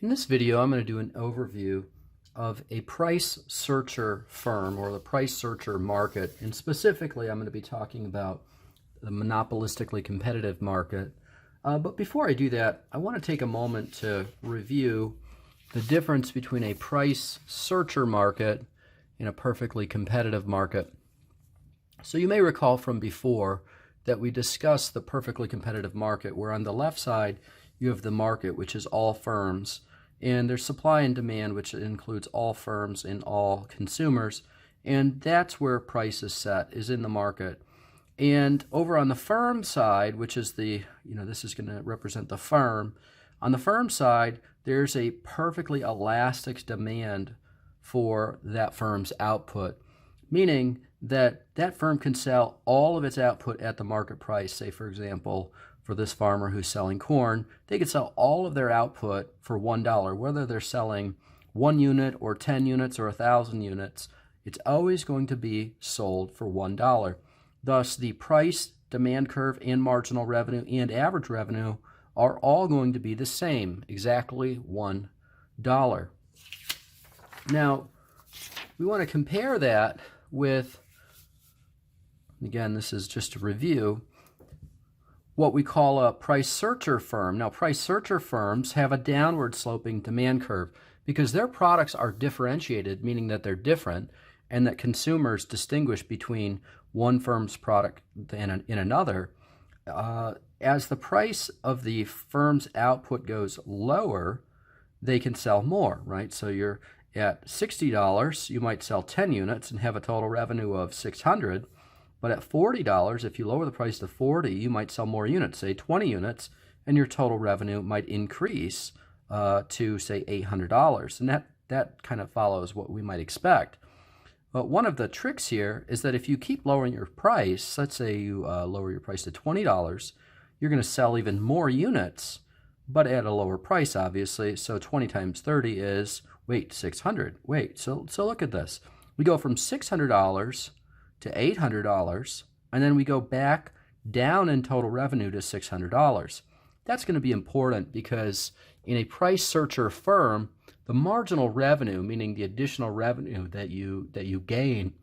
In this video, I'm going to do an overview of a price searcher firm or the price searcher market. And specifically, I'm going to be talking about the monopolistically competitive market. But before I do that, I want to take a moment to review the difference between a price searcher market and a perfectly competitive market. So you may recall from before that we discussed the perfectly competitive market, where on the left side you have the market, which is all firms, and there's supply and demand, which includes all firms and all consumers, and that's where price is set, is in the market. And over on the firm side, which is this is going to represent the firm, on the firm side, there's a perfectly elastic demand for that firm's output, meaning that that firm can sell all of its output at the market price. Say, for example, for this farmer who's selling corn, they could sell all of their output for $1. Whether they're selling 1 unit or 10 units or 1,000 units, it's always going to be sold for $1. Thus, the price, demand curve, and marginal revenue and average revenue are all going to be the same, exactly $1. Now, we want to compare that with, again, this is just a review, what we call a price searcher firm. Now, price searcher firms have a downward sloping demand curve because their products are differentiated, meaning that they're different, and that consumers distinguish between one firm's product and in another. As the price of the firm's output goes lower, they can sell more, right? So you're at $60, you might sell 10 units and have a total revenue of $600. But at $40, if you lower the price to $40, you might sell more units, say 20 units, and your total revenue might increase to, say, $800. And that kind of follows what we might expect. But one of the tricks here is that if you keep lowering your price, let's say you lower your price to $20, you're going to sell even more units, but at a lower price, obviously. So 20 times 30 is, wait, 600. Wait, so look at this. We go from $600 to $800, and then we go back down in total revenue to $600. That's going to be important because in a price searcher firm, the marginal revenue, meaning the additional revenue that you gain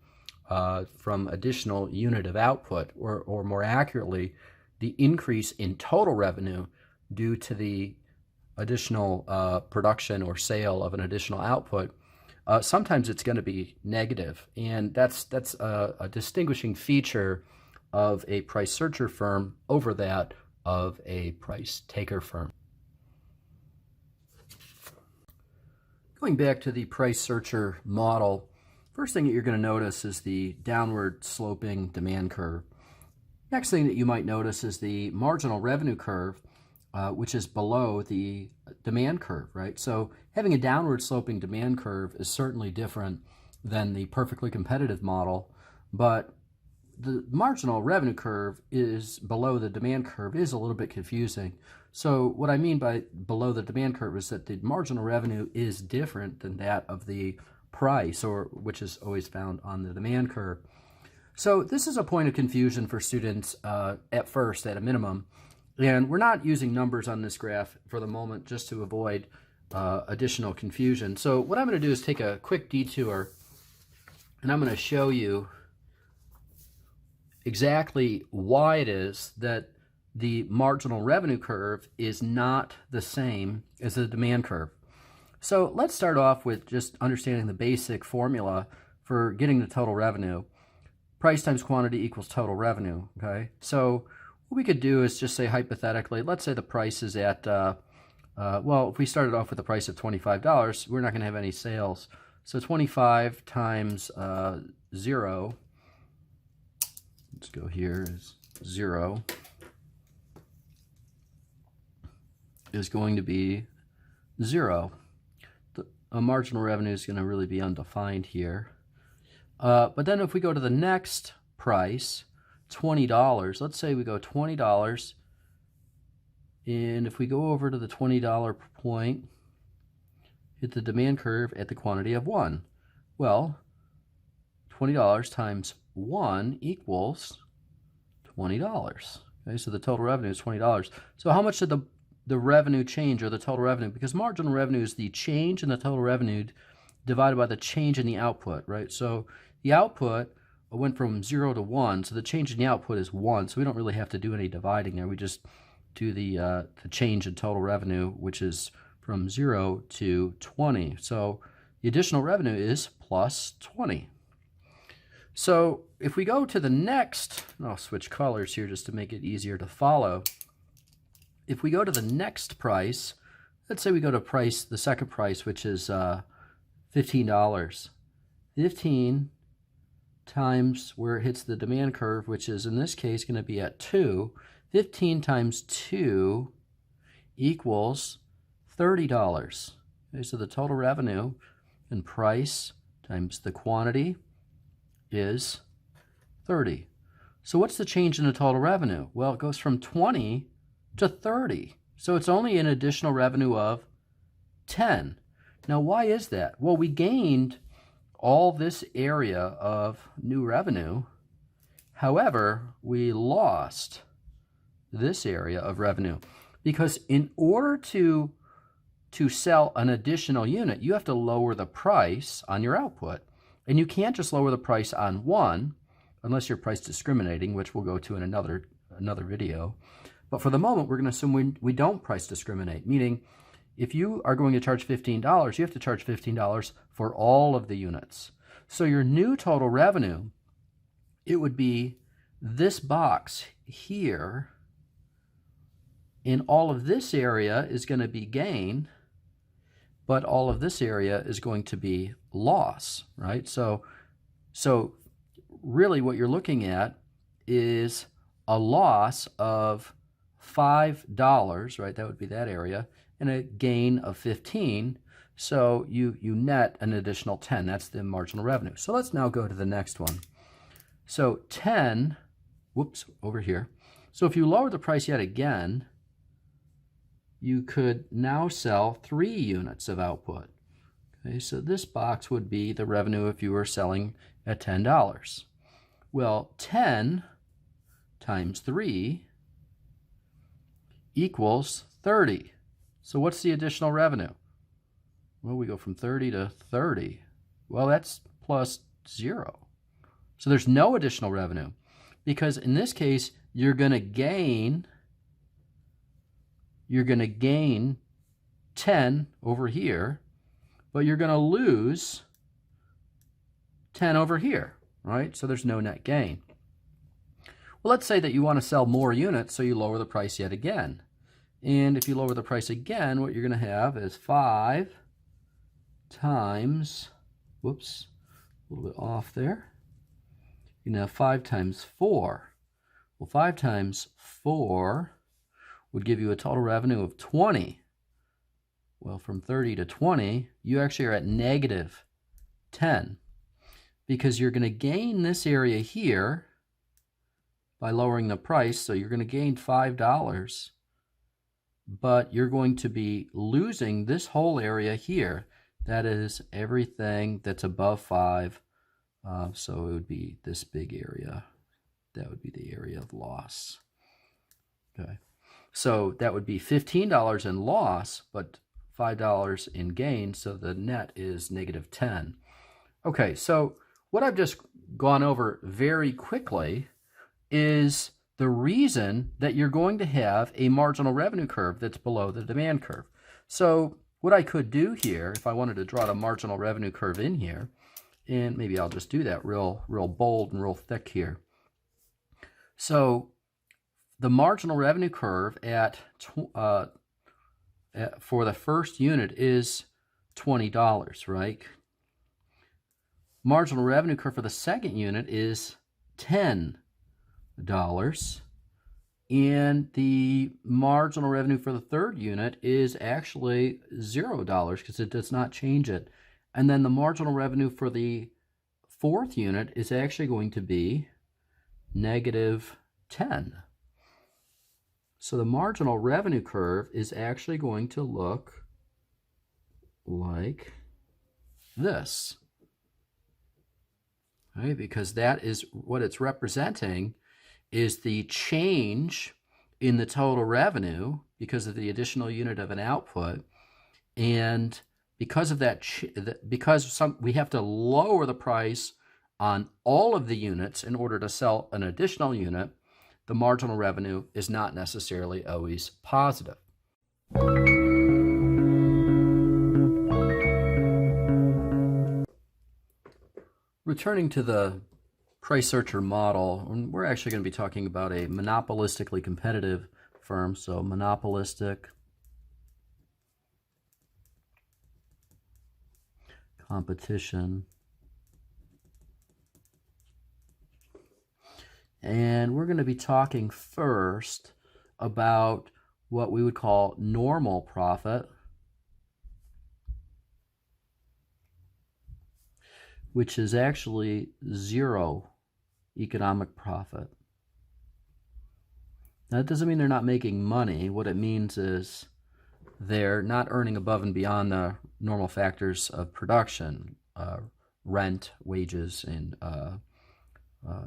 from additional unit of output, or more accurately, the increase in total revenue due to the additional production or sale of an additional output, sometimes it's going to be negative, and that's a distinguishing feature of a price searcher firm over that of a price taker firm. Going back to the price searcher model, first thing that you're going to notice is the downward sloping demand curve. Next thing that you might notice is the marginal revenue curve, which is below the demand curve, right? So having a downward sloping demand curve is certainly different than the perfectly competitive model, but the marginal revenue curve is below the demand curve is a little bit confusing. So what I mean by below the demand curve is that the marginal revenue is different than that of the price, or which is always found on the demand curve. So this is a point of confusion for students at first, at a minimum. And we're not using numbers on this graph for the moment just to avoid additional confusion. So what I'm going to do is take a quick detour, and I'm going to show you exactly why it is that the marginal revenue curve is not the same as the demand curve. So let's start off with just understanding the basic formula for getting the total revenue. Price times quantity equals total revenue, okay? So what we could do is just say hypothetically, let's say the price is at, well, if we started off with a price of $25, we're not going to have any sales. So 25 times 0, let's go here, is 0, is going to be 0. A marginal revenue is going to really be undefined here. But then if we go to the next price, $20, let's say we go $20, and if we go over to the $20 point, hit the demand curve at the quantity of 1. Well, $20 times 1 equals $20. Okay, so the total revenue is $20. So how much did the revenue change or the total revenue, because marginal revenue is the change in the total revenue divided by the change in the output, right? So the output went from 0 to 1, so the change in the output is 1, so we don't really have to do any dividing there. We just do the change in total revenue, which is from 0 to 20. So the additional revenue is plus 20. So if we go to the next, I'll switch colors here just to make it easier to follow. If we go to the next price, let's say we go to price, the second price, which is $15. 15 times where it hits the demand curve, which is in this case going to be at 2. 15 times 2 equals $30. Okay, so the total revenue and price times the quantity is 30. So what's the change in the total revenue? Well, it goes from 20 to 30. So it's only an additional revenue of 10. Now, why is that? Well, we gained all this area of new revenue. However, we lost this area of revenue because in order to sell an additional unit, you have to lower the price on your output. And you can't just lower the price on one unless you're price discriminating, which we'll go to in another video. But for the moment, we're going to assume we don't price discriminate, meaning if you are going to charge $15, you have to charge $15 for all of the units. So your new total revenue, it would be this box here, and all of this area is going to be gain, but all of this area is going to be loss, right? So really what you're looking at is a loss of $5, right? That would be that area, and a gain of 15. So you net an additional 10. That's the marginal revenue. So let's now go to the next one. So 10, whoops, over here. So if you lower the price yet again, you could now sell 3 units of output. Okay, so this box would be the revenue if you were selling at $10. Well, 10 times 3 equals 30. So what's the additional revenue? Well, we go from 30 to 30. Well, that's plus 0. So there's no additional revenue because in this case, you're going to gain 10 over here, but you're going to lose 10 over here, right? So there's no net gain. Well, let's say that you want to sell more units, so you lower the price yet again. And if you lower the price again, what you're going to have is 5 times, whoops, a little bit off there. You can have 5 times 4. Well, 5 times 4 would give you a total revenue of 20. Well, from 30 to 20, you actually are at negative 10 because you're going to gain this area here by lowering the price. So you're going to gain $5, but you're going to be losing this whole area here. That is everything that's above 5. So it would be this big area. That would be the area of loss. Okay. So that would be $15 in loss, but $5 in gain, so the net is negative 10. Okay, so what I've just gone over very quickly is the reason that you're going to have a marginal revenue curve that's below the demand curve. So what I could do here, if I wanted to draw the marginal revenue curve in here, and maybe I'll just do that real bold and real thick here. So the marginal revenue curve for the first unit is $20, right? Marginal revenue curve for the second unit is $10. And the marginal revenue for the third unit is actually $0 because it does not change it. And then the marginal revenue for the fourth unit is actually going to be negative 10. So the marginal revenue curve is actually going to look like this, right? Because that is what it's representing, is the change in the total revenue because of the additional unit of an output. And because of that, we have to lower the price on all of the units in order to sell an additional unit, the marginal revenue is not necessarily always positive. Returning to the price searcher model, we're actually going to be talking about a monopolistically competitive firm. So monopolistic competition. And we're going to be talking first about what we would call normal profit, which is actually zero economic profit. Now, that doesn't mean they're not making money. What it means is they're not earning above and beyond the normal factors of production, rent, wages, and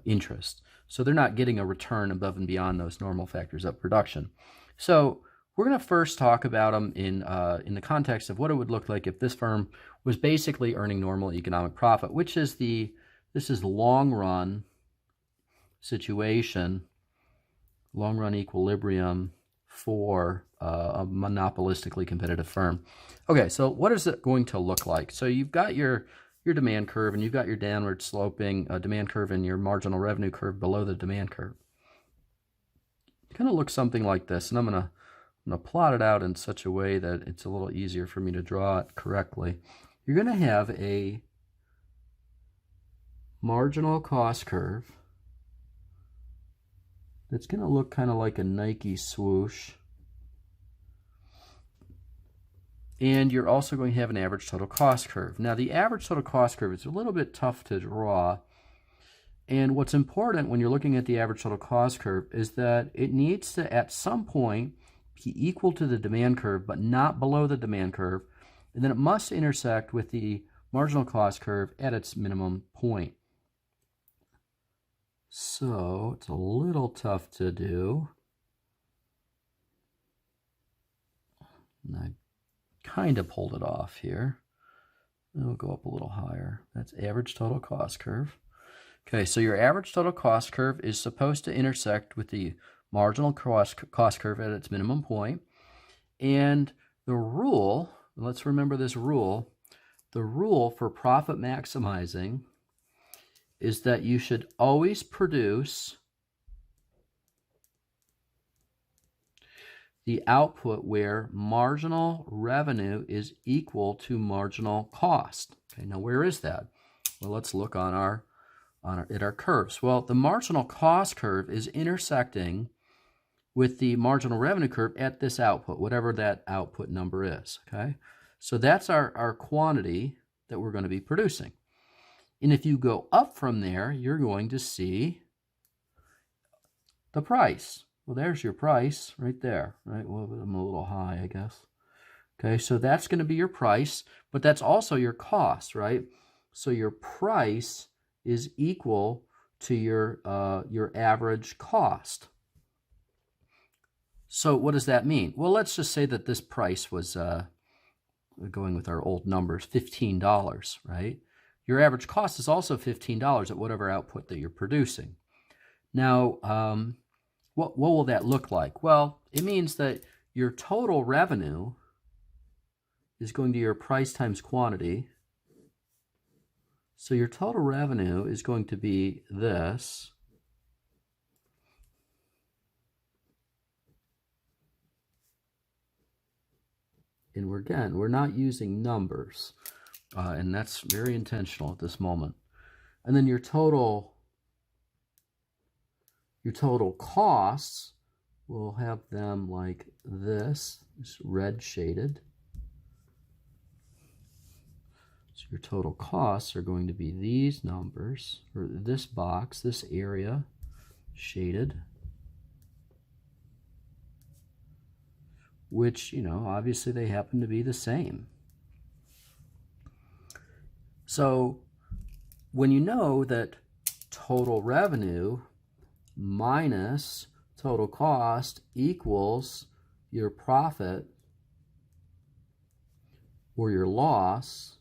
interest. So they're not getting a return above and beyond those normal factors of production. So we're going to first talk about them in the context of what it would look like if this firm was basically earning normal economic profit, which is this is long run situation, long run equilibrium for a monopolistically competitive firm. Okay, so what is it going to look like? So you've got your demand curve, and you've got your downward sloping demand curve and your marginal revenue curve below the demand curve. It kind of looks something like this, and I'm going to plot it out in such a way that it's a little easier for me to draw it correctly. You're going to have a marginal cost curve that's going to look kind of like a Nike swoosh. And you're also going to have an average total cost curve. Now, the average total cost curve is a little bit tough to draw. And what's important when you're looking at the average total cost curve is that it needs to, at some point, be equal to the demand curve, but not below the demand curve. And then it must intersect with the marginal cost curve at its minimum point. So it's a little tough to do. And I kind of pulled it off here. It'll go up a little higher. That's average total cost curve. Okay, so your average total cost curve is supposed to intersect with the marginal cost curve at its minimum point. And the rule, let's remember this rule, the rule for profit maximizing is that you should always produce the output where marginal revenue is equal to marginal cost. Okay, now where is that? Well, let's look at our curves. Well, the marginal cost curve is intersecting with the marginal revenue curve at this output, whatever that output number is. Okay, so that's our quantity that we're going to be producing. And if you go up from there, you're going to see the price. Well, there's your price right there, right? Well, I'm a little high, I guess. Okay, so that's going to be your price, but that's also your cost, right? So your price is equal to your average cost. So what does that mean? Well, let's just say that this price was, going with our old numbers, $15, right? Your average cost is also $15 at whatever output that you're producing. Now, what will that look like? Well, it means that your total revenue is going to your price times quantity. So your total revenue is going to be this. And we're not using numbers. And that's very intentional at this moment. And then your total costs, we'll have them like this, just red shaded. So your total costs are going to be these numbers, or this box, this area, shaded. Which, obviously they happen to be the same. So when you know that total revenue minus total cost equals your profit or your loss,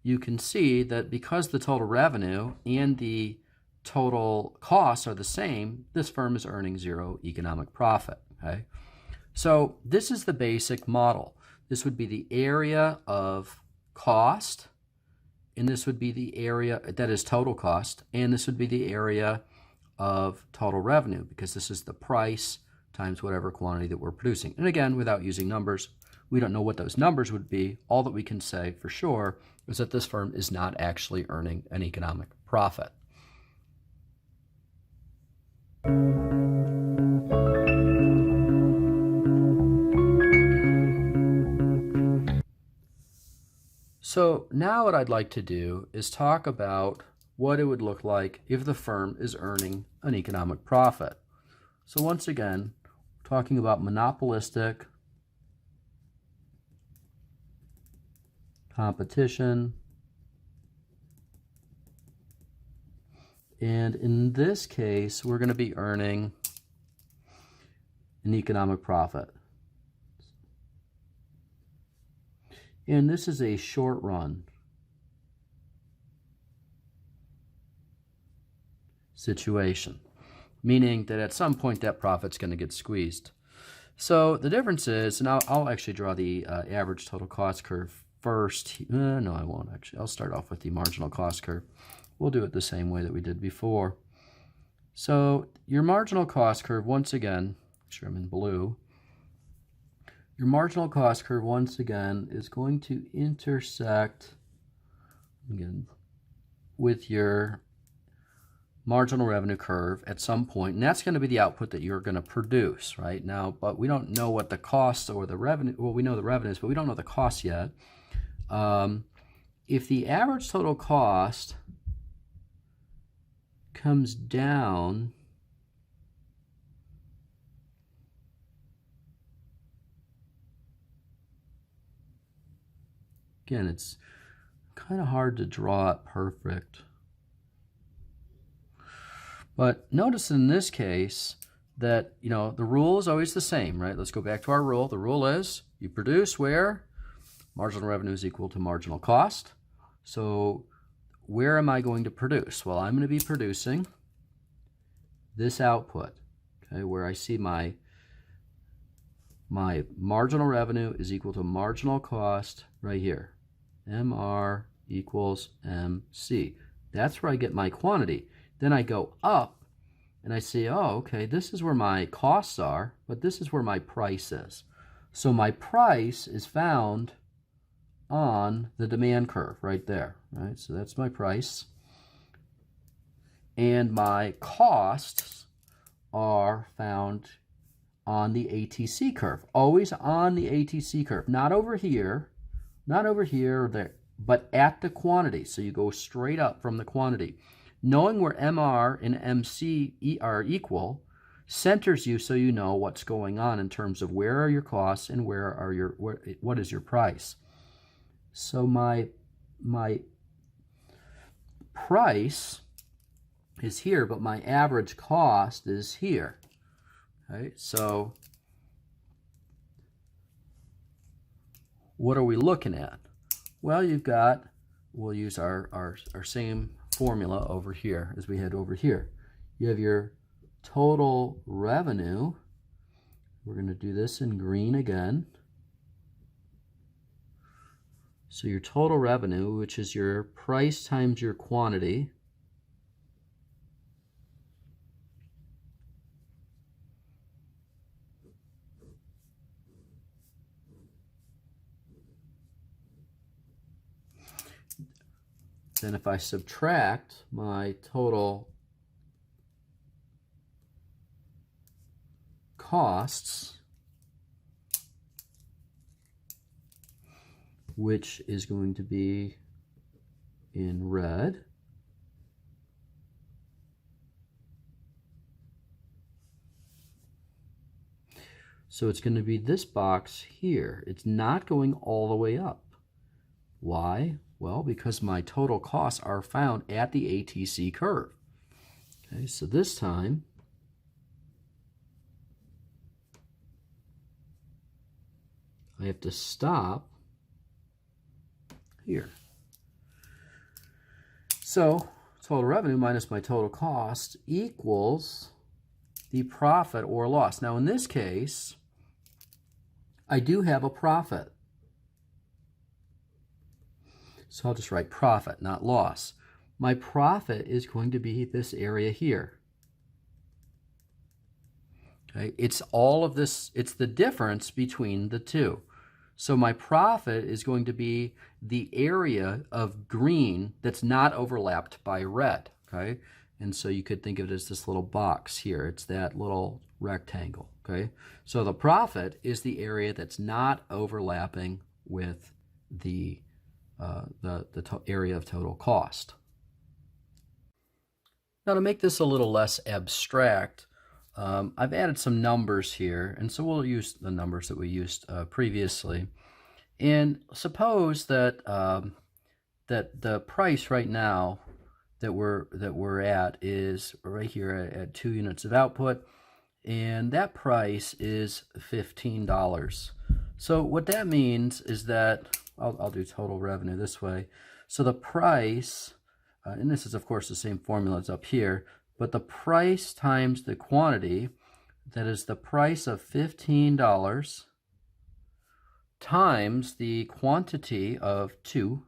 you can see that because the total revenue and the total costs are the same, this firm is earning zero economic profit. Okay? So this is the basic model. This would be the area of cost, and this would be the area that is total cost, and this would be the area of total revenue, because this is the price times whatever quantity that we're producing. And again, without using numbers, we don't know what those numbers would be. All that we can say for sure is that this firm is not actually earning an economic profit. So now what I'd like to do is talk about what it would look like if the firm is earning an economic profit. So once again, talking about monopolistic competition. And in this case, we're going to be earning an economic profit. And this is a short run situation, meaning that at some point that profit's going to get squeezed. So the difference is, and I'll actually draw the average total cost curve first. No, I won't actually. I'll start off with the marginal cost curve. We'll do it the same way that we did before. So your marginal cost curve, once again, make sure I'm in blue. Your marginal cost curve, once again, is going to intersect again with your marginal revenue curve at some point, and that's going to be the output that you're going to produce right now. But we don't know what the costs or the revenue, well, we know the revenues, but we don't know the costs yet. If the average total cost comes down again, it's kind of hard to draw it perfect. But notice in this case that, you know, the rule is always the same, right? Let's go back to our rule. The rule is you produce where marginal revenue is equal to marginal cost. So where am I going to produce? Well, I'm going to be producing this output, okay, where I see my marginal revenue is equal to marginal cost right here. MR equals MC. That's where I get my quantity. Then I go up and I see, oh, okay, this is where my costs are, but this is where my price is. So my price is found on the demand curve right there, right? So that's my price. And my costs are found on the ATC curve, always on the ATC curve, not over here or there, but at the quantity. So you go straight up from the quantity. Knowing where MR and MC are equal centers you so you know what's going on in terms of where are your costs and what is your price. So my price is here, but my average cost is here. Okay, so what are we looking at? Well, we'll use our same formula over here as we had over here. You have your total revenue. We're going to do this in green again. So your total revenue, which is your price times your quantity, then if I subtract my total costs, which is going to be in red, so it's going to be this box here. It's not going all the way up. Why? Well, because my total costs are found at the ATC curve. Okay, so this time I have to stop here. So total revenue minus my total cost equals the profit or loss. Now in this case, I do have a profit. So I'll just write profit, not loss. My profit is going to be this area here. Okay, it's all of this, it's the difference between the two. So my profit is going to be the area of green that's not overlapped by red, okay? And so you could think of it as this little box here. It's that little rectangle, okay? So the profit is the area that's not overlapping with the area of total cost. Now to make this a little less abstract, I've added some numbers here, and so we'll use the numbers that we used previously. And suppose that that the price right now that we're at is right here at 2 units of output, and that price is $15. So what that means is that I'll do total revenue this way. So the price, and this is of course the same formula as up here, but the price times the quantity, that is the price of $15 times the quantity of 2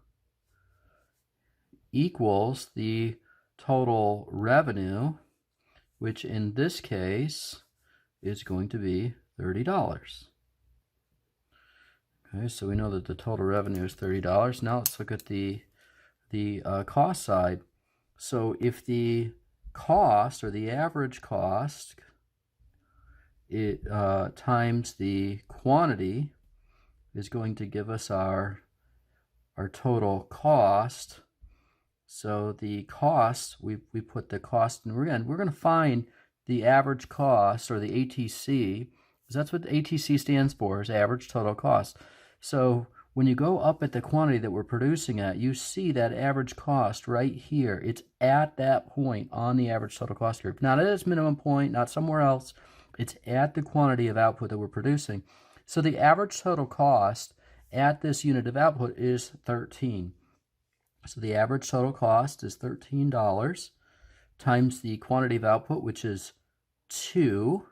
equals the total revenue, which in this case is going to be $30. Okay, so we know that the total revenue is $30. Now let's look at the cost side. So if the cost, or the average cost, times the quantity is going to give us our total cost. So the cost, we put the cost, and we're going to find the average cost, or the ATC, because that's what the ATC stands for, is average total cost. So when you go up at the quantity that we're producing at, you see that average cost right here. It's at that point on the average total cost curve. Not at its minimum point, not somewhere else. It's at the quantity of output that we're producing. So the average total cost at this unit of output is 13. So the average total cost is $13 times the quantity of output, which is 2,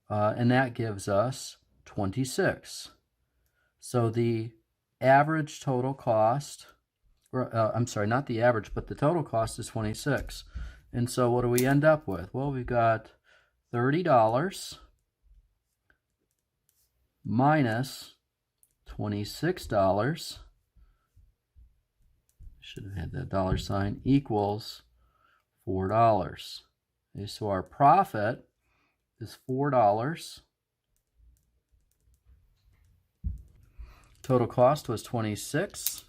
and that gives us 26. So the average total cost, or I'm sorry, not the average, but the total cost is 26. And so what do we end up with? Well, we've got $30 minus $26, should have had that dollar sign, equals $4. Okay, so our profit is $4. Total cost was 26,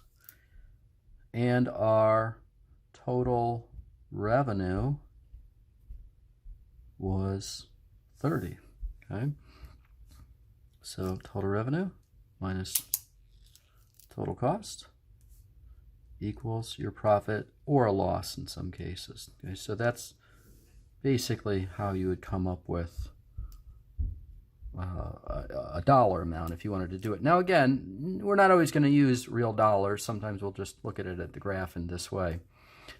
and our total revenue was 30. Okay, so total revenue minus total cost equals your profit, or a loss in some cases. Okay, so that's basically how you would come up with a dollar amount if you wanted to do it. Now again, we're not always going to use real dollars. Sometimes we'll just look at it at the graph in this way.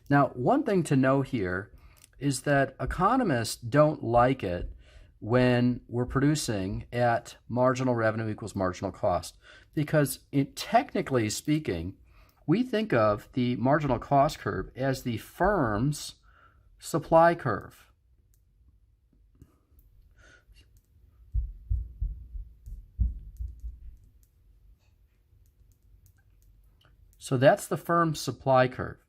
Now, one thing to know here is that economists don't like it when we're producing at marginal revenue equals marginal cost, because technically speaking, we think of the marginal cost curve as the firm's supply curve. So that's the firm's supply curve.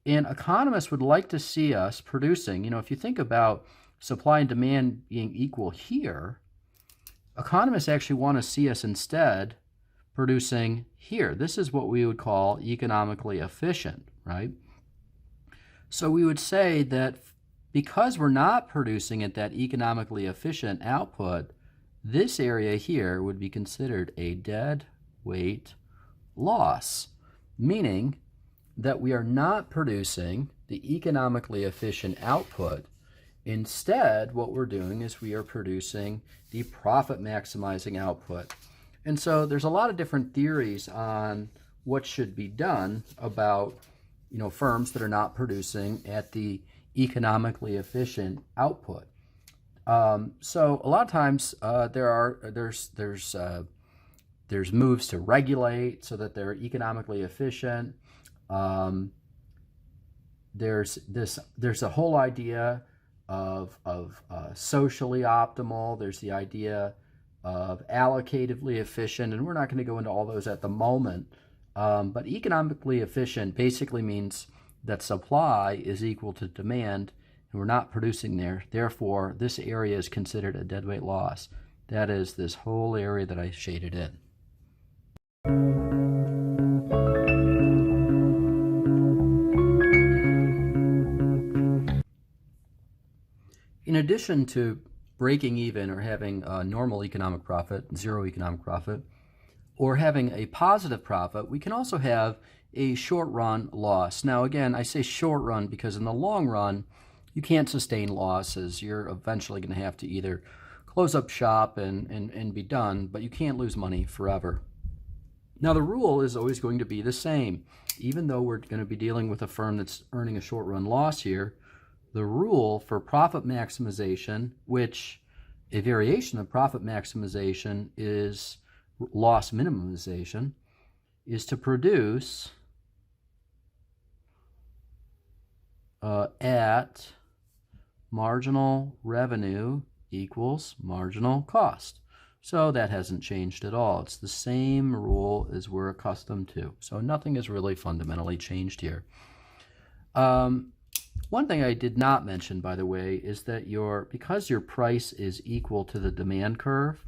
And economists would like to see us producing, if you think about supply and demand being equal here, economists actually want to see us instead producing here. This is what we would call economically efficient, right? So we would say that because we're not producing at that economically efficient output, this area here would be considered a dead weight loss, meaning that we are not producing the economically efficient output. Instead, what we're doing is we are producing the profit maximizing output. And so there's a lot of different theories on what should be done about, firms that are not producing at the economically efficient output. So a lot of times there's moves to regulate so that they're economically efficient. There's a whole idea of socially optimal. There's the idea of allocatively efficient, and we're not going to go into all those at the moment. But economically efficient basically means that supply is equal to demand, and we're not producing there. Therefore, this area is considered a deadweight loss. That is this whole area that I shaded in. In addition to breaking even or having a normal economic profit, zero economic profit, or having a positive profit, we can also have a short-run loss. Now, again, I say short-run because in the long run, you can't sustain losses. You're eventually going to have to either close up shop and be done, but you can't lose money forever. Now, the rule is always going to be the same. Even though we're going to be dealing with a firm that's earning a short-run loss here, the rule for profit maximization, which a variation of profit maximization is loss minimization, is to produce at marginal revenue equals marginal cost. So that hasn't changed at all. It's the same rule as we're accustomed to. So nothing has really fundamentally changed here. One thing I did not mention, by the way, is that because your price is equal to the demand curve,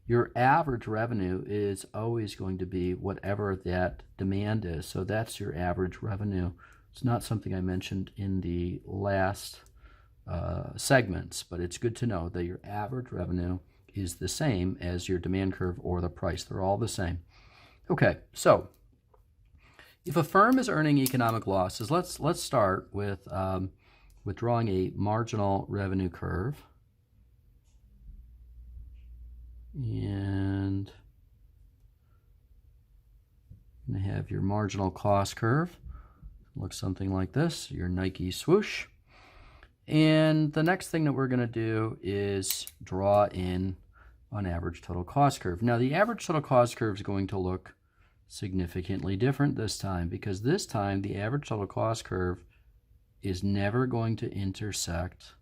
your average revenue is always going to be whatever that demand is. So that's your average revenue. It's not something I mentioned in the last segments, but it's good to know that your average revenue is the same as your demand curve or the price. They're all the same. Okay, so if a firm is earning economic losses, let's start with drawing a marginal revenue curve. And you're going to have your marginal cost curve. Looks something like this, your Nike swoosh. And the next thing that we're going to do is draw in an average total cost curve. Now, the average total cost curve is going to look significantly different this time, because this time the average total cost curve is never going to intersect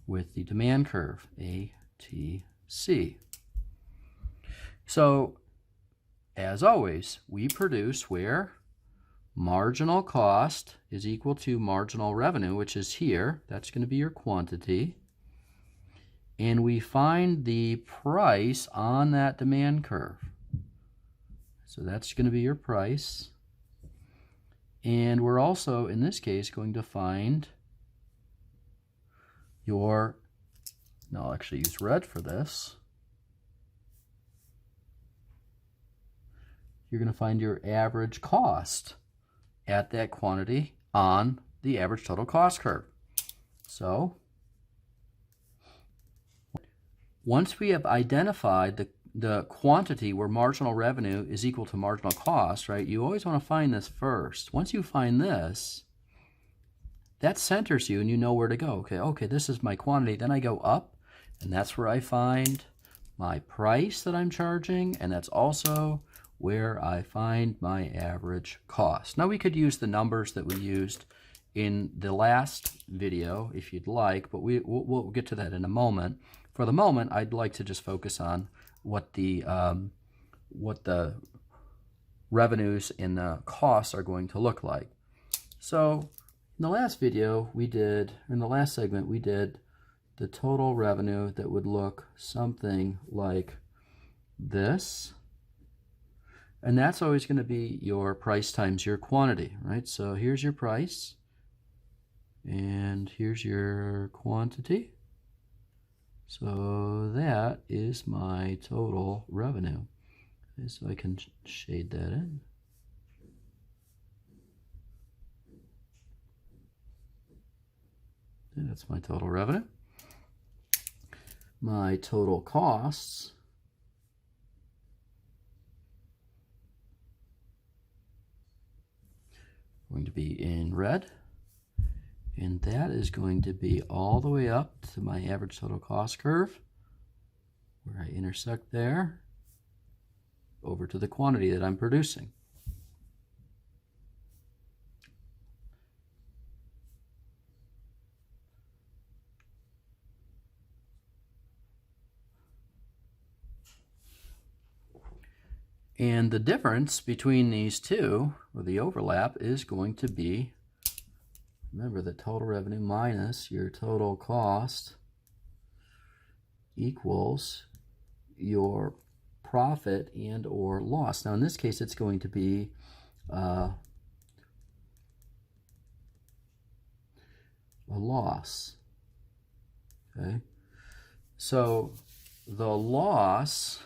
with the demand curve, ATC. So, as always, we produce where marginal cost is equal to marginal revenue, which is here. That's going to be your quantity. And we find the price on that demand curve. So that's going to be your price. And we're also, in this case, going to find your, now I'll actually use red for this. You're going to find your average cost at that quantity on the average total cost curve. So once we have identified the quantity where marginal revenue is equal to marginal cost, right, you always want to find this first. Once you find this, that centers you and you know where to go. Okay, this is my quantity. Then I go up, and that's where I find my price that I'm charging, and that's also where I find my average cost. Now, we could use the numbers that we used in the last video if you'd like, but we'll get to that in a moment. For the moment, I'd like to just focus on what the revenues and the costs are going to look like. So in the last video in the last segment, we did the total revenue that would look something like this. And that's always going to be your price times your quantity, right? So here's your price, and here's your quantity. So that is my total revenue. Okay, so I can shade that in. And that's my total revenue. My total costs going to be in red. And that is going to be all the way up to my average total cost curve, where I intersect there, over to the quantity that I'm producing. And the difference between these two, or the overlap, is going to be, remember, the total revenue minus your total cost equals your profit and or loss. Now in this case it's going to be a loss. Okay, so the loss,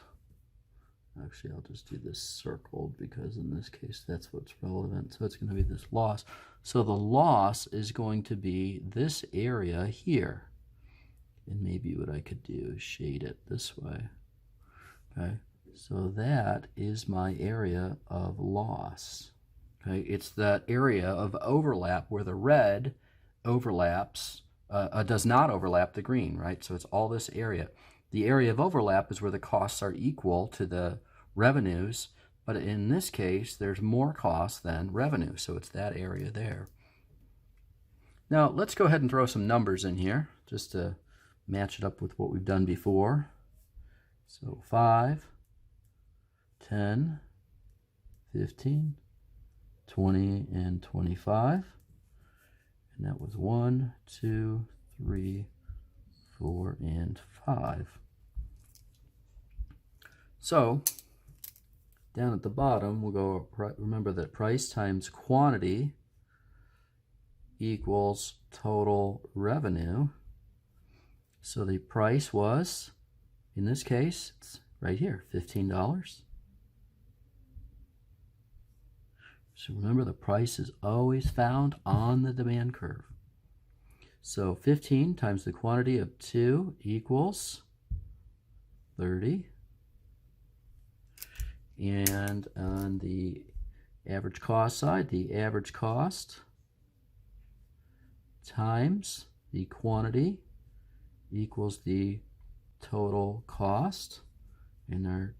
actually I'll just do this circled because in this case that's what's relevant, so it's going to be this loss. So the loss is going to be this area here, and maybe what I could do is shade it this way. Okay, so that is my area of loss. Okay, it's that area of overlap where the red overlaps, does not overlap the green, right? So it's all this area. The area of overlap is where the costs are equal to the revenues, but in this case there's more costs than revenue, so it's that area there. Now let's go ahead and throw some numbers in here just to match it up with what we've done before. So 5, 10, 15, 20, and 25. And that was 1, 2, 3, 4, and 5. So down at the bottom, we'll go, remember that price times quantity equals total revenue. So the price was, in this case, it's right here, $15. So remember, the price is always found on the demand curve. So 15 times the quantity of 2 equals 30. And on the average cost side, the average cost times the quantity equals the total cost. And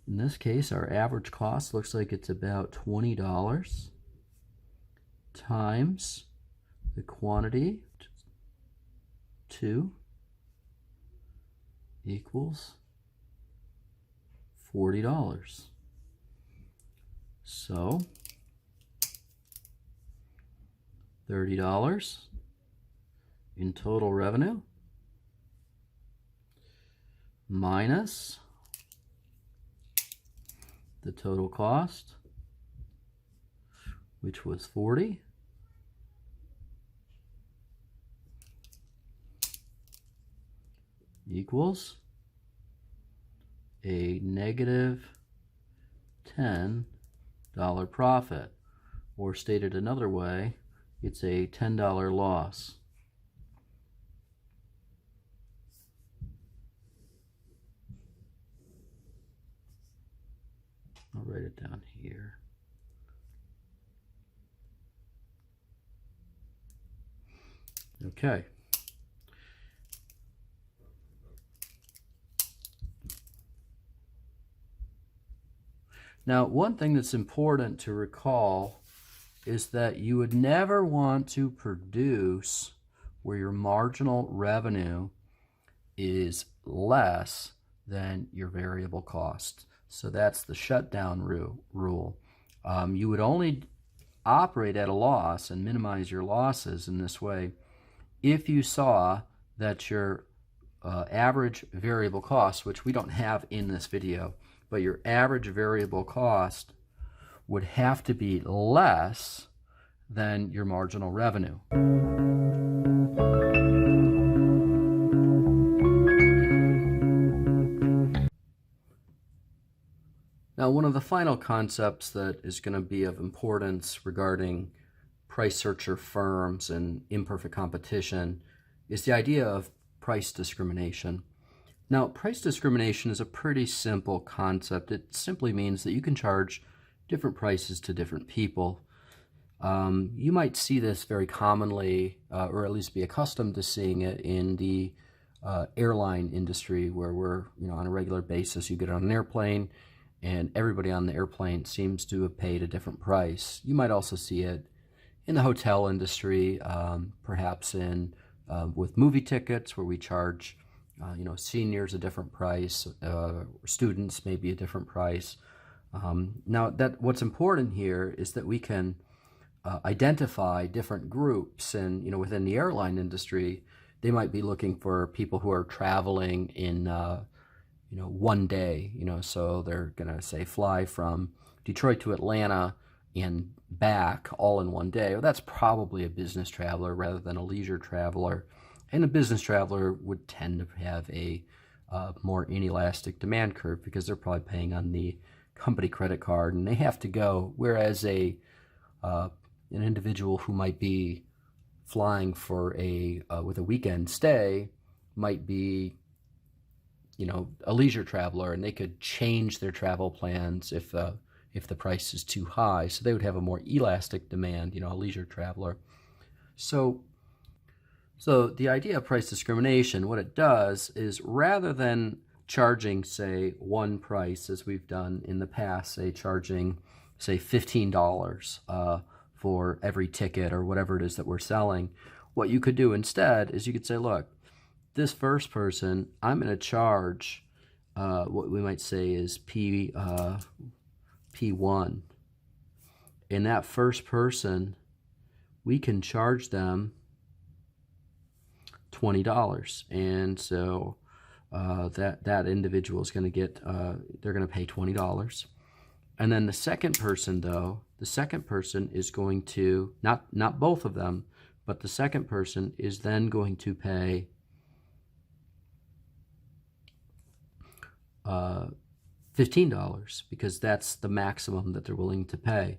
in this case, our average cost looks like it's about $20 times the quantity, 2, equals $40. So $30 in total revenue minus the total cost, which was 40, equals a negative $10 profit, or stated another way, it's a $10 loss. I'll write it down here. Okay. Now, one thing that's important to recall is that you would never want to produce where your marginal revenue is less than your variable cost. So that's the shutdown rule. You would only operate at a loss and minimize your losses in this way if you saw that your average variable cost, which we don't have in this video, but your average variable cost would have to be less than your marginal revenue. Now, one of the final concepts that is going to be of importance regarding price searcher firms and imperfect competition is the idea of price discrimination. Now, price discrimination is a pretty simple concept. It simply means that you can charge different prices to different people. You might see this very commonly, or at least be accustomed to seeing it in the airline industry, where we're, on a regular basis, you get on an airplane and everybody on the airplane seems to have paid a different price. You might also see it in the hotel industry, perhaps in with movie tickets, where we charge seniors a different price, students maybe a different price. Now, what's important here is that we can identify different groups, and within the airline industry, they might be looking for people who are traveling in one day. So they're gonna say fly from Detroit to Atlanta and back all in one day. Well, that's probably a business traveler rather than a leisure traveler. And a business traveler would tend to have a more inelastic demand curve, because they're probably paying on the company credit card and they have to go. Whereas an individual who might be flying for with a weekend stay might be, a leisure traveler, and they could change their travel plans if the price is too high. So they would have a more elastic demand, a leisure traveler. So the idea of price discrimination, what it does is, rather than charging, say, one price, as we've done in the past, say charging, say, $15 for every ticket or whatever it is that we're selling, what you could do instead is you could say, look, this first person, I'm going to charge what we might say is P1. And that first person, we can charge them $20. And so that individual is going to get, they're going to pay $20. And then the second person, though, is going to, not both of them, but the second person is then going to pay $15, because that's the maximum that they're willing to pay.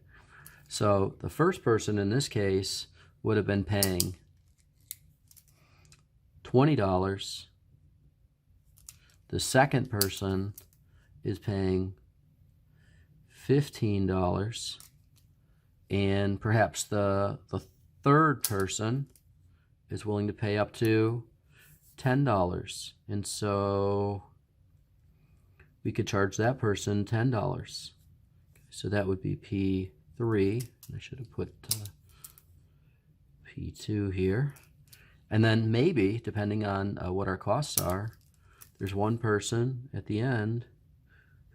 So the first person in this case would have been paying $20. The second person is paying $15, and perhaps the third person is willing to pay up to $10. And so we could charge that person $10. So that would be P3. I should have put P2 here. And then maybe, depending on what our costs are, there's one person at the end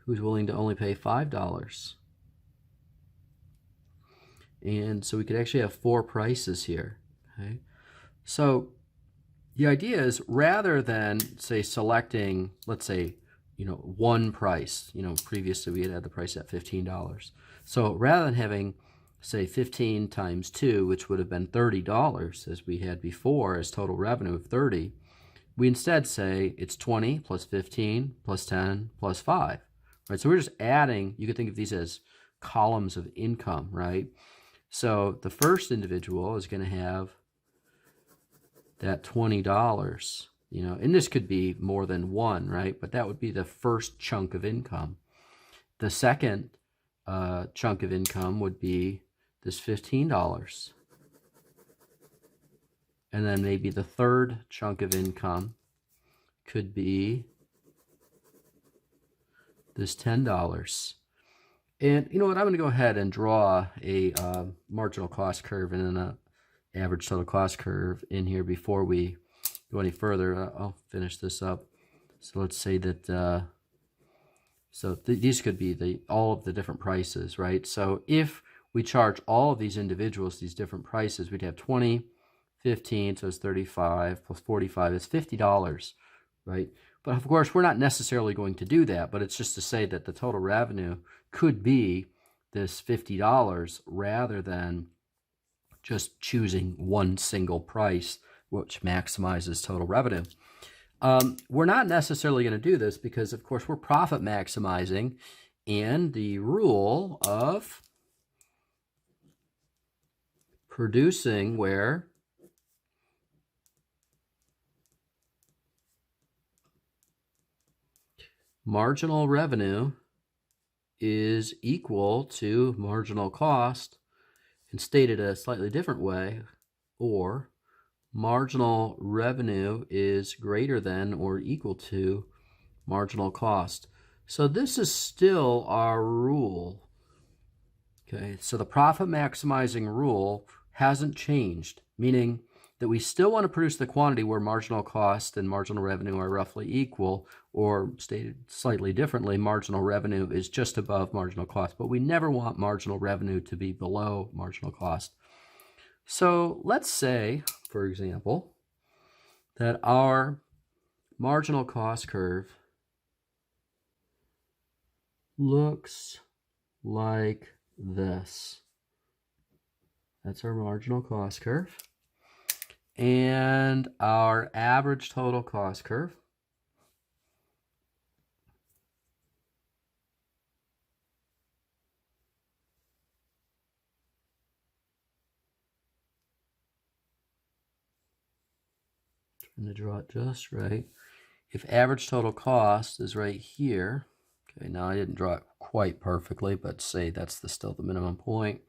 who's willing to only pay $5. And so we could actually have four prices here. Okay? So the idea is, rather than, say, selecting, let's say, one price, previously we had the price at $15. So rather than having, say, 15 times 2, which would have been $30, as we had before as total revenue of 30, we instead say it's 20 plus 15 plus 10 plus 5. Right? So we're just adding, you could think of these as columns of income, right? So the first individual is going to have that $20, and this could be more than one, right? But that would be the first chunk of income. The second chunk of income would be this $15. And then maybe the third chunk of income could be this $10. And you know what? I'm going to go ahead and draw a marginal cost curve and then an average total cost curve in here before we go any further. I'll finish this up. So let's say that these could be all of the different prices, right? So if we charge all of these individuals these different prices, we'd have 20, 15, so it's 35 plus 45 is $50, right? But of course, we're not necessarily going to do that, but it's just to say that the total revenue could be this $50 rather than just choosing one single price, which maximizes total revenue. We're not necessarily going to do this because, of course, we're profit maximizing, and the rule of producing where marginal revenue is equal to marginal cost. and stated a slightly different way, or marginal revenue is greater than or equal to marginal cost. So this is still our rule. Okay, so the profit maximizing rule hasn't changed, meaning that we still want to produce the quantity where marginal cost and marginal revenue are roughly equal, or stated slightly differently, marginal revenue is just above marginal cost, but we never want marginal revenue to be below marginal cost. So let's say, for example, that our marginal cost curve looks like this. That's our marginal cost curve. And our average total cost curve trying to draw it just right. If average total cost is right here, okay, now I didn't draw it quite perfectly, but say that's still the minimum point.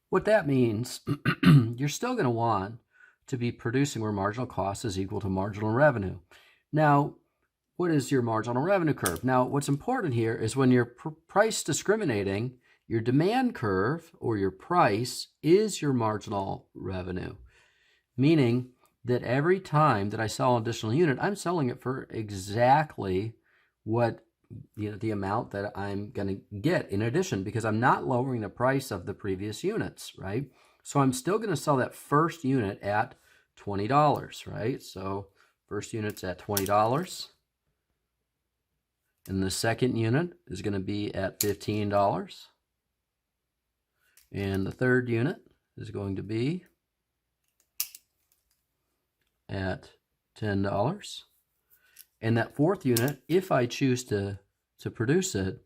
What that means, you're still going to want to be producing where marginal cost is equal to marginal revenue. Now, what is your marginal revenue curve? Now, what's important here is when you're price discriminating, your demand curve or your price is your marginal revenue, meaning that every time that I sell an additional unit, I'm selling it for exactly what the amount that I'm going to get in addition, because I'm not lowering the price of the previous units, right? So I'm still going to sell that first unit at $20, right? So first unit's at $20. And the second unit is going to be at $15. And the third unit is going to be at $10. And that fourth unit, if I choose to produce it,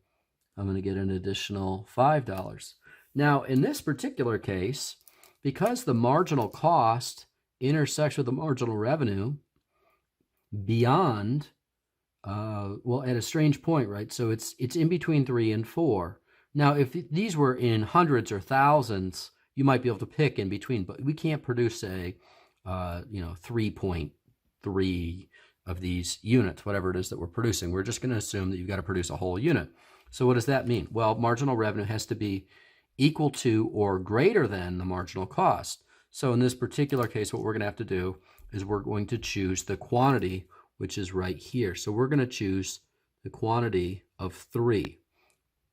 I'm going to get an additional $5. Now, in this particular case, because the marginal cost intersects with the marginal revenue beyond, well, at a strange point, right? So it's in between 3 and 4. Now, if these were in hundreds or thousands, you might be able to pick in between, but we can't produce a 3.3 of these units, whatever it is that we're producing. We're just going to assume that you've got to produce a whole unit. So what does that mean? Well, marginal revenue has to be equal to or greater than the marginal cost. So in this particular case, what we're going to have to do is we're going to choose the quantity, which is right here. So we're going to choose the quantity of 3.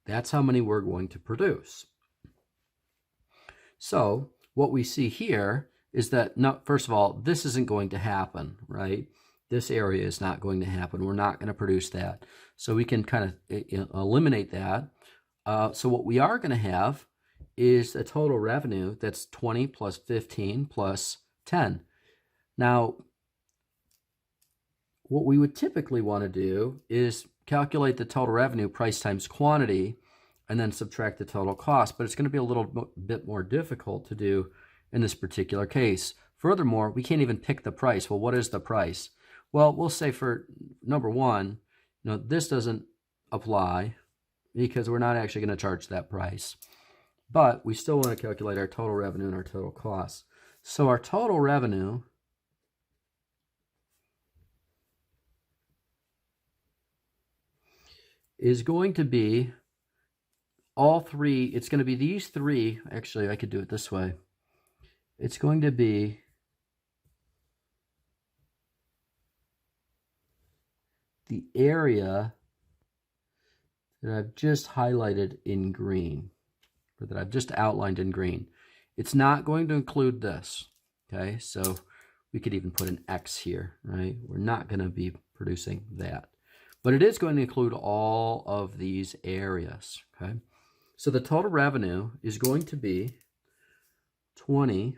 That's how many we're going to produce. So what we see here is that, no, first of all, this isn't going to happen, right? This area is not going to happen. We're not going to produce that. So we can kind of eliminate that. So what we are going to have is a total revenue that's 20 plus 15 plus 10. Now, what we would typically want to do is calculate the total revenue, price times quantity, and then subtract the total cost. But it's going to be a little bit more difficult to do in this particular case. Furthermore, we can't even pick the price. Well, what is the price? Well, we'll say for number one, this doesn't apply because we're not actually going to charge that price. But we still want to calculate our total revenue and our total costs. So our total revenue is going to be all 3. It's going to be these 3. Actually, I could do it this way. It's going to be the area that I've just highlighted in green, or that I've just outlined in green. It's not going to include this, okay? So we could even put an X here, right? We're not going to be producing that. But it is going to include all of these areas, okay? So the total revenue is going to be 20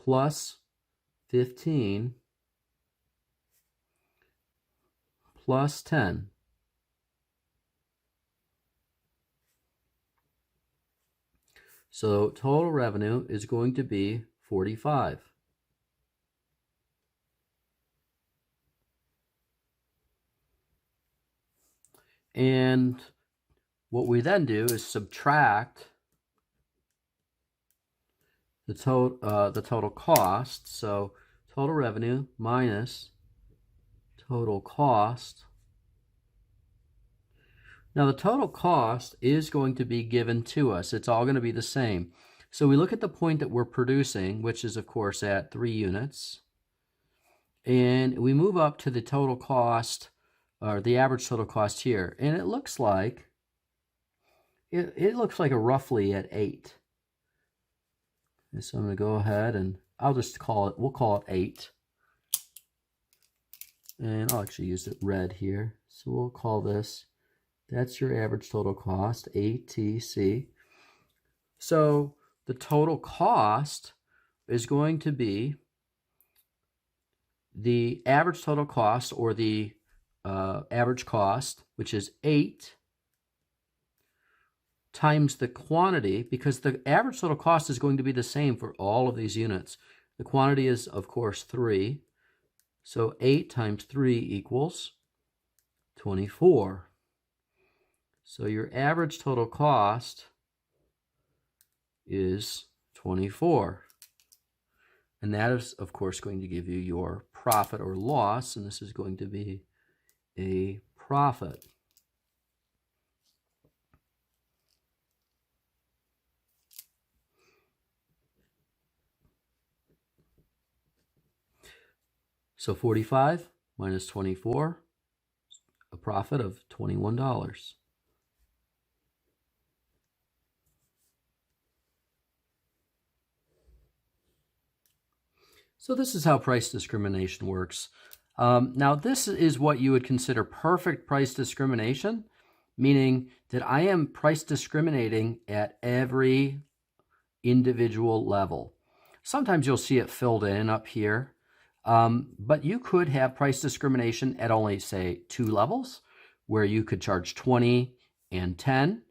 plus 15 plus 10. So total revenue is going to be 45. And what we then do is subtract the total cost. So total revenue minus total cost. Now the total cost is going to be given to us. It's all going to be the same. So we look at the point that we're producing, which is of course at 3 units. And we move up to the total cost, or the average total cost here. And it looks like a roughly at 8. And so I'm going to go ahead and we'll call it 8. And I'll actually use it red here. So we'll call this, that's your average total cost, ATC. So the total cost is going to be the average total cost, or the average cost, which is 8 times the quantity, because the average total cost is going to be the same for all of these units. The quantity is, of course, 3. So 8 times 3 equals 24. So your average total cost is 24. And that is, of course, going to give you your profit or loss, and this is going to be a profit. So 45 minus 24, a profit of $21. So this is how price discrimination works. Now this is what you would consider perfect price discrimination, meaning that I am price discriminating at every individual level. Sometimes you'll see it filled in up here, but you could have price discrimination at only, say, 2 levels, where you could charge 20 and 10.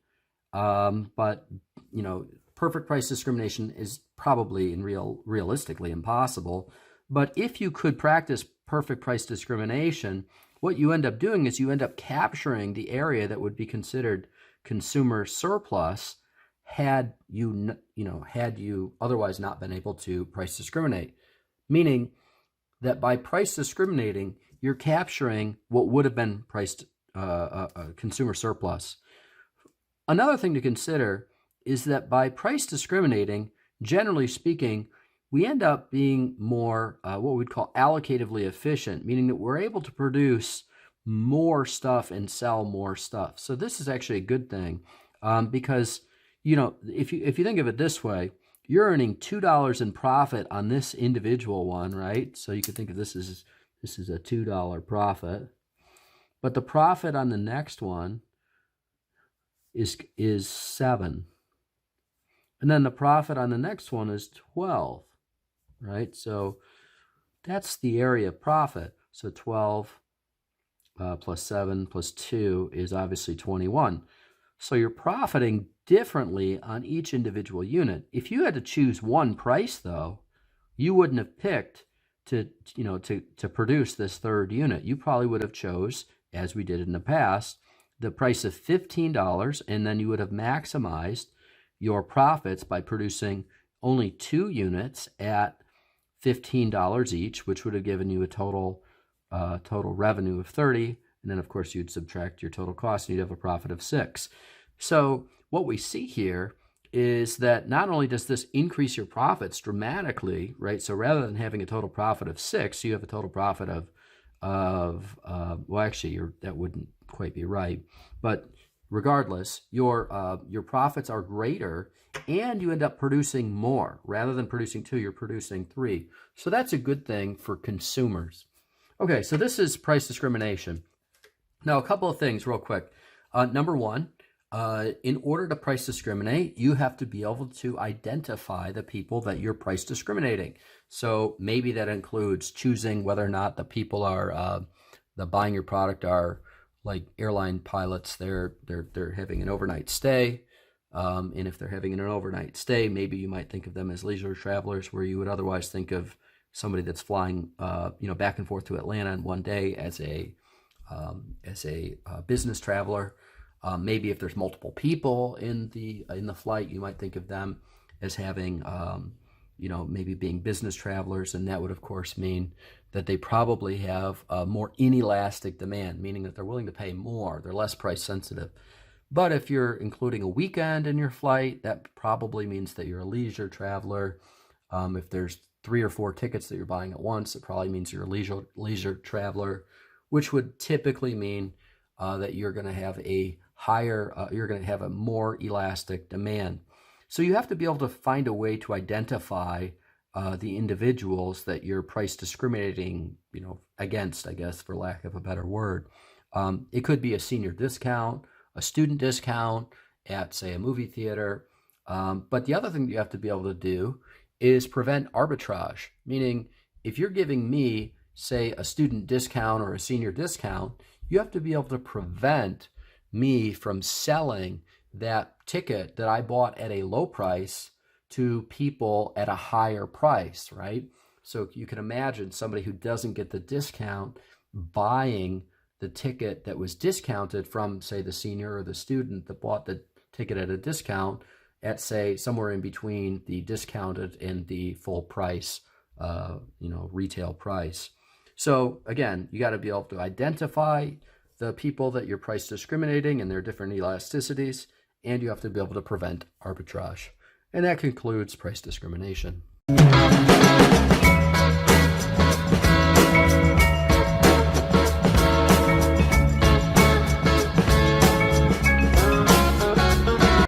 But, you know, perfect price discrimination is probably realistically impossible. But if you could practice perfect price discrimination, what you end up doing is you end up capturing the area that would be considered consumer surplus had you otherwise not been able to price discriminate. Meaning that by price discriminating, you're capturing what would have been priced consumer surplus. Another thing to consider is that by price discriminating, generally speaking, we end up being more what we'd call allocatively efficient, meaning that we're able to produce more stuff and sell more stuff. So this is actually a good thing, because, you know, if you think of it this way, you're earning $2 in profit on this individual one, right? So you could think of this as a $2 profit, but the profit on the next one is 7. And then the profit on the next one is 12, right? So that's the area of profit. So 12 plus 7 plus 2 is obviously 21. So you're profiting differently on each individual unit. If you had to choose one price, though, you wouldn't have picked to produce this third unit. You probably would have chose, as we did in the past, the price of $15, and then you would have maximized your profits by producing only 2 units at $15 each, which would have given you a total revenue of 30, and then of course you'd subtract your total cost and you'd have a profit of 6. So what we see here is that not only does this increase your profits dramatically, right? So rather than having a total profit of 6, you have a total profit of well, actually, that wouldn't quite be right, but regardless, your profits are greater, and you end up producing more. Rather than producing 2, you're producing 3. So that's a good thing for consumers. Okay, so this is price discrimination. Now, a couple of things real quick. Number one, in order to price discriminate, you have to be able to identify the people that you're price discriminating. So maybe that includes choosing whether or not the people are the buying your product are like airline pilots. They're having an overnight stay, and if they're having an overnight stay, maybe you might think of them as leisure travelers, where you would otherwise think of somebody that's flying back and forth to Atlanta in one day as a business traveler. Maybe if there's multiple people in the flight, you might think of them as having, maybe being business travelers, and that would of course mean that they probably have a more inelastic demand, meaning that they're willing to pay more, they're less price sensitive. But if you're including a weekend in your flight, that probably means that you're a leisure traveler. If there's 3 or 4 tickets that you're buying at once, it probably means you're a leisure traveler, which would typically mean that you're going to have you're going to have a more elastic demand. So you have to be able to find a way to identify the individuals that you're price discriminating, against, I guess, for lack of a better word. It could be a senior discount, a student discount at, say, a movie theater. But the other thing that you have to be able to do is prevent arbitrage, meaning if you're giving me, say, a student discount or a senior discount, you have to be able to prevent me from selling that ticket that I bought at a low price to people at a higher price, right? So you can imagine somebody who doesn't get the discount buying the ticket that was discounted from, say, the senior or the student that bought the ticket at a discount at, say, somewhere in between the discounted and the full price, retail price. So again, you got to be able to identify the people that you're price discriminating and their different elasticities, and you have to be able to prevent arbitrage. And that concludes price discrimination.